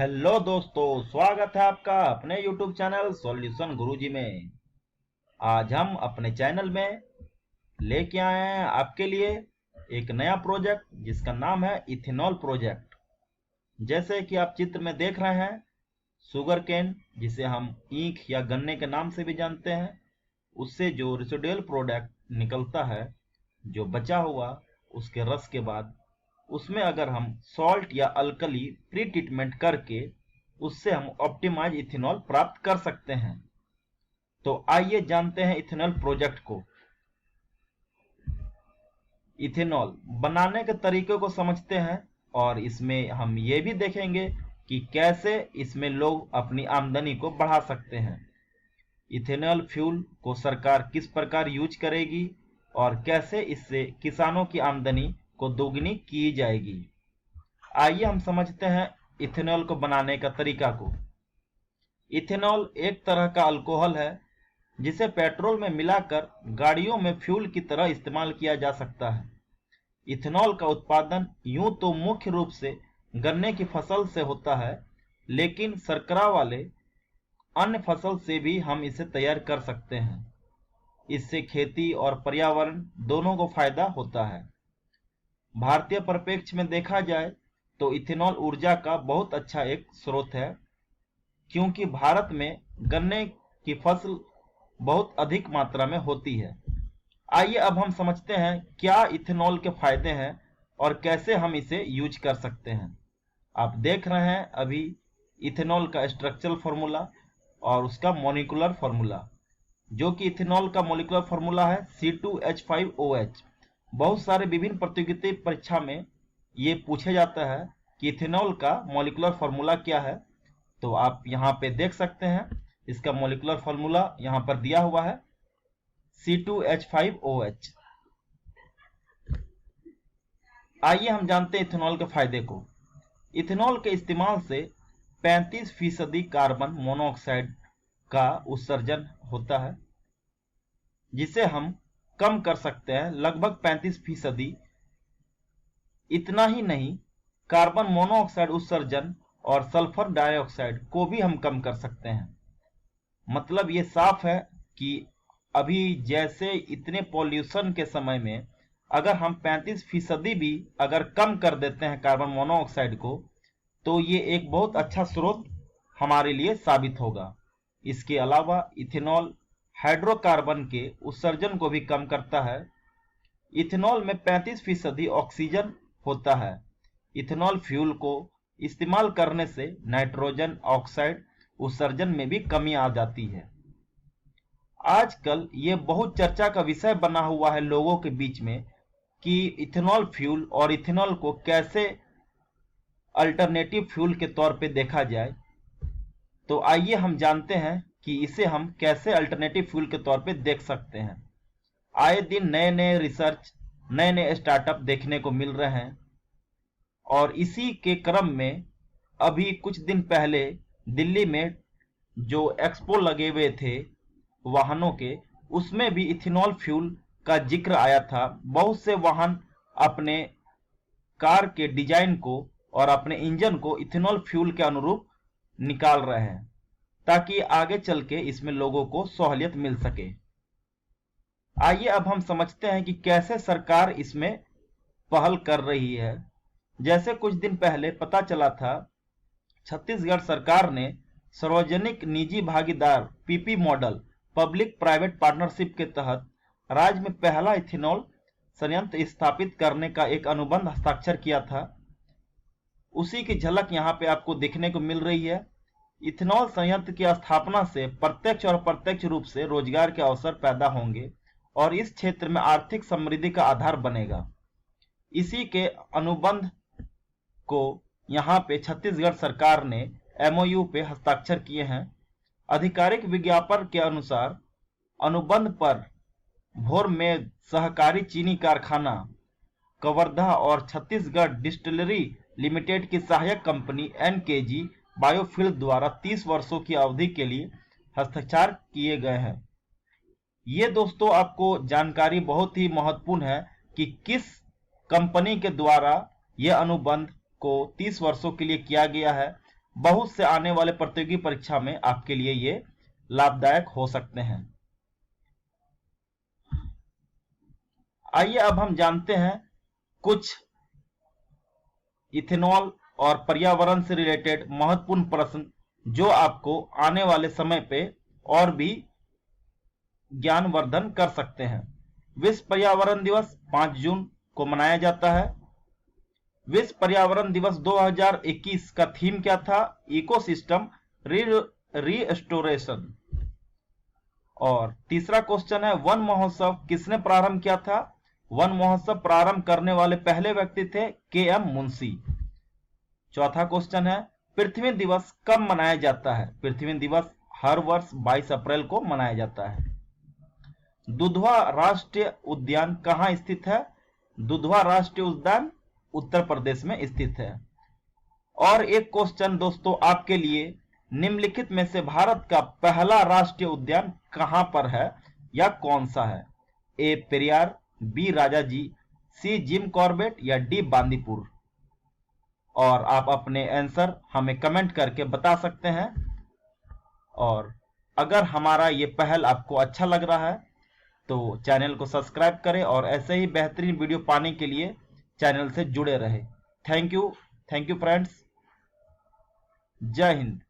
Hello दोस्तों, स्वागत है आपका अपने YouTube चैनल सॉल्यूशन गुरुजी में। आज हम अपने चैनल में लेके आए हैं आपके लिए एक नया प्रोजेक्ट जिसका नाम है इथेनॉल प्रोजेक्ट। जैसे कि आप चित्र में देख रहे हैं, शुगर केन जिसे हम ईख या गन्ने के नाम से भी जानते हैं, उससे जो रेसिडुअल प्रोडक्ट निकलता है, जो बचा हुआ उसके रस के बाद, उसमें अगर हम सॉल्ट या अल्कली प्री ट्रीटमेंट करके उससे हम ऑप्टिमाइज इथेनॉल प्राप्त कर सकते हैं। तो आइए जानते हैं इथेनॉल प्रोजेक्ट को। इथेनॉल बनाने के तरीके को समझते हैं और इसमें हम ये भी देखेंगे कि कैसे इसमें लोग अपनी आमदनी को बढ़ा सकते हैं। इथेनॉल फ्यूल को सरकार किस प्रकार यूज करेगी और कैसे इससे किसानों की आमदनी को दोगुनी की जाएगी। आइए हम समझते हैं इथेनॉल को बनाने का तरीका को। इथेनॉल एक तरह का अल्कोहल है जिसे पेट्रोल में मिलाकर गाड़ियों में फ्यूल की तरह इस्तेमाल किया जा सकता है। इथेनॉल का उत्पादन यूं तो मुख्य रूप से गन्ने की फसल से होता है, लेकिन शर्करा वाले अन्य फसल से भी हम इसे तैयार कर सकते हैं। इससे खेती और पर्यावरण दोनों को फायदा होता है। भारतीय परिप्रेक्ष्य में देखा जाए तो इथेनॉल ऊर्जा का बहुत अच्छा एक स्रोत है, क्योंकि भारत में गन्ने की फसल बहुत अधिक मात्रा में होती है। आइए अब हम समझते हैं क्या इथेनॉल के फायदे हैं और कैसे हम इसे यूज कर सकते हैं। आप देख रहे हैं अभी इथेनॉल का स्ट्रक्चरल फार्मूला और उसका मॉलिक्यूलर फार्मूला, जो कि इथेनॉल का मॉलिक्यूलर फार्मूला है C2H5OH। बहुत सारे विभिन्न प्रतियोगिता परीक्षा में ये पूछा जाता है कि इथेनॉल का मॉलिक्यूलर फार्मूला क्या है। तो आप यहाँ पे देख सकते हैं, इसका मॉलिक्यूलर फार्मूला यहाँ पर दिया हुआ है C2H5OH। आइए हम जानते हैं इथेनॉल के फायदे को। इथेनॉल के इस्तेमाल से 35% कार्बन मोनोऑक्साइड का उत्सर्जन होता है, जिसे हम कम कर सकते हैं लगभग 35%। इतना ही नहीं, कार्बन मोनोऑक्साइड उत्सर्जन और सल्फर डाइऑक्साइड को भी हम कम कर सकते हैं। मतलब ये साफ है कि अभी जैसे इतने पॉल्यूशन के समय में अगर हम 35% भी अगर कम कर देते हैं कार्बन मोनोऑक्साइड को, तो ये एक बहुत अच्छा स्रोत हमारे लिए साबित होगा। इसके अलावा इथेनॉल हाइड्रोकार्बन के उत्सर्जन को भी कम करता है। इथेनॉल में 35% ऑक्सीजन होता है। इथेनॉल फ्यूल को इस्तेमाल करने से नाइट्रोजन ऑक्साइड उत्सर्जन में भी कमी आ जाती है। आजकल ये बहुत चर्चा का विषय बना हुआ है लोगों के बीच में कि इथेनॉल फ्यूल और इथेनॉल को कैसे अल्टरनेटिव फ्यूल के तौर पे देखा जाए। तो आइए हम जानते हैं कि इसे हम कैसे अल्टरनेटिव फ्यूल के तौर पे देख सकते हैं। आए दिन नए नए रिसर्च, नए नए स्टार्टअप देखने को मिल रहे हैं और इसी के क्रम में अभी कुछ दिन पहले दिल्ली में जो एक्सपो लगे हुए थे वाहनों के, उसमें भी इथेनॉल फ्यूल का जिक्र आया था। बहुत से वाहन अपने कार के डिजाइन को और अपने इंजन को इथेनॉल फ्यूल के अनुरूप निकाल रहे हैं, ताकि आगे चल के इसमें लोगों को सहूलियत मिल सके। आइए अब हम समझते हैं कि कैसे सरकार इसमें पहल कर रही है। जैसे कुछ दिन पहले पता चला था, छत्तीसगढ़ सरकार ने सार्वजनिक निजी भागीदार PP model public private partnership के तहत राज्य में पहला इथेनॉल संयंत्र स्थापित करने का एक अनुबंध हस्ताक्षर किया था। उसी की झलक यहाँ पे आपको देखने को मिल रही है। इथेनॉल संयंत्र की स्थापना से प्रत्यक्ष और अप्रत्यक्ष रूप से रोजगार के अवसर पैदा होंगे और इस क्षेत्र में आर्थिक समृद्धि का आधार बनेगा। इसी के अनुबंध को यहाँ पे छत्तीसगढ़ सरकार ने MOU पे हस्ताक्षर किए हैं। आधिकारिक विज्ञापन के अनुसार अनुबंध पर भोर में सहकारी चीनी कारखाना कवर्धा और छत्तीसगढ़ डिस्टिलरी लिमिटेड की सहायक कंपनी NKG बायोफिल द्वारा 30 वर्षों की अवधि के लिए हस्ताक्षर किए गए हैं। ये दोस्तों आपको जानकारी बहुत ही महत्वपूर्ण है कि किस कंपनी के द्वारा यह अनुबंध को 30 वर्षों के लिए किया गया है। बहुत से आने वाले प्रतियोगी परीक्षा में आपके लिए ये लाभदायक हो सकते हैं। आइए अब हम जानते हैं कुछ इथेनॉल और पर्यावरण से रिलेटेड महत्वपूर्ण प्रश्न जो आपको आने वाले समय पे और भी ज्ञानवर्धन कर सकते हैं। विश्व पर्यावरण दिवस 5 जून को मनाया जाता है। विश्व पर्यावरण दिवस 2021 का थीम क्या था? Ecosystem restoration. और तीसरा क्वेश्चन है, वन महोत्सव किसने प्रारंभ किया था? वन महोत्सव प्रारंभ करने वाले पहले व्यक्ति थे के.एम. मुंशी। चौथा क्वेश्चन है, पृथ्वी दिवस कब मनाया जाता है? पृथ्वी दिवस हर वर्ष 22 अप्रैल को मनाया जाता है। दुधवा राष्ट्रीय उद्यान कहाँ स्थित है? दुधवा राष्ट्रीय उद्यान उत्तर प्रदेश में स्थित है। और एक क्वेश्चन दोस्तों आपके लिए, निम्नलिखित में से भारत का पहला राष्ट्रीय उद्यान कहां पर है या कौन सा है? ए पेरियार, बी राजाजी, सी जिम कॉर्बेट या डी बांदीपुर। और आप अपने आंसर हमें कमेंट करके बता सकते हैं। और अगर हमारा ये पहल आपको अच्छा लग रहा है तो चैनल को सब्सक्राइब करें और ऐसे ही बेहतरीन वीडियो पाने के लिए चैनल से जुड़े रहे। Thank you friends. जय हिंद।